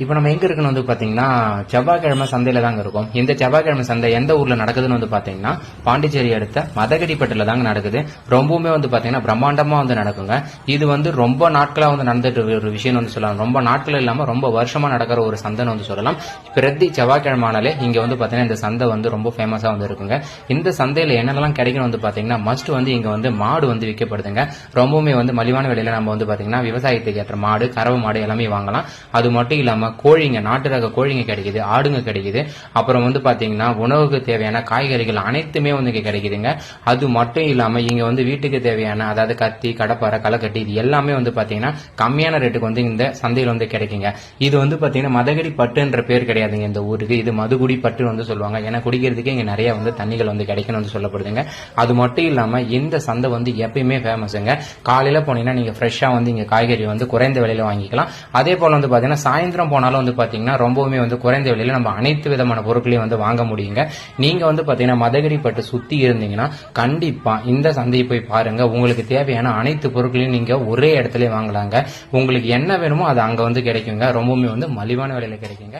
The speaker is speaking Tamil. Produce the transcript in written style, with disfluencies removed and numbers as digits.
இப்போ நம்ம எங்க இருக்குன்னு வந்து பாத்தீங்கன்னா செவ்வாய்க்கிழமை சந்தையில தாங்க இருக்கும். இந்த செவ்வாய்க்கிழமை சந்தை எந்த ஊர்ல நடக்குதுன்னு வந்து பாத்தீங்கன்னா பாண்டிச்சேரி அடுத்த மதகடிப்பட்டுல தாங்க நடக்குது. ரொம்பவுமே வந்து பாத்தீங்கன்னா பிரம்மாண்டமா வந்து நடக்குங்க. இது வந்து ரொம்ப நாட்களா வந்து நடந்துட்டு ஒரு விஷயம் வந்து சொல்லலாம். ரொம்ப நாட்கள் இல்லாம ரொம்ப வருஷமா நடக்கிற ஒரு சந்தைன்னு வந்து சொல்லலாம். பிரதி செவ்வாய்க்கிழமை ஆனாலே இங்க வந்து பாத்தீங்கன்னா இந்த சந்தை வந்து ரொம்ப ஃபேமஸா வந்து இருக்குங்க. இந்த சந்தையில என்னென்னலாம் கிடைக்கும் வந்து பாத்தீங்கன்னா மஸ்ட் வந்து இங்க வந்து மாடு வந்து விற்கப்படுதுங்க. ரொம்பவுமே வந்து மலிவான விலையில நம்ம வந்து பாத்தீங்கன்னா விவசாயத்துக்கு ஏற்ற மாடு, கறவை மாடு எல்லாமே வாங்கலாம். அது மட்டும் இல்லாம கோழிங்க, நாட்டு ரக கோழிங்க கிடைக்குது, ஆடுங்க கிடைக்குது. அப்புறம் வந்து பாத்தீங்கன்னா உணவுக்கு தேவையான காய்கறிகள் அனைத்துமே வந்து இங்க கிடைக்குதுங்க. அது மட்டும் இல்லாம இங்க வந்து வீட்டுக்கு தேவையான அதாவது கத்தி, கடப்பாரை, களக்கட்டி இது எல்லாமே வந்து பாத்தீங்கன்னா கம்மியான ரேட்டுக்கு வந்து இந்த சந்தையில வந்து கிடைக்குங்க. இது வந்து பாத்தீங்கன்னா மதகடி பட்டுன்ற பேர் கிடையாதுங்க இந்த ஊருக்கு. இது மதுகுடி பட்டு வந்து சொல்லுவாங்க. ஏன்னா குடிக்கிறதுக்கு இங்க நிறைய வந்து தண்ணிகள் வந்து கிடைக்கணும் வந்து சொல்லப்படுதுங்க. அது மட்டும் இல்லாம இந்த சந்தை வந்து எப்பயுமே ஃபேமஸுங்க. காலையில போனீங்கன்னா நீங்க ஃப்ரெஷ்ஷா வந்து இங்க காய்கறி வந்து குறைந்த விலையில வாங்கிக்கலாம். அதே போல வந்து பாத்தீங்கன்னா சாயந்தரம் போனாலும் வந்து பாத்தீங்கன்னா ரொம்பவுமே வந்து குறைந்த விலையில நம்ம அனைத்து விதமான பொருட்களையும் வந்து வாங்க முடியுங்க. நீங்க வந்து பாத்தீங்கன்னா மதகடி பட்டு சுத்தி இருந்தீங்கன்னா கண்டிப்பா இந்த சந்தையை போய் பாருங்க. உங்களுக்கு தேவையான அனைத்து பொருட்களையும் நீங்க ஒரே இடத்துல வாங்கலாங்க. உங்களுக்கு என்ன வேணுமோ அது அங்க வந்து கிடைக்குங்க. ரொம்பவுமே வந்து மலிவான விலையில கிடைக்குங்க.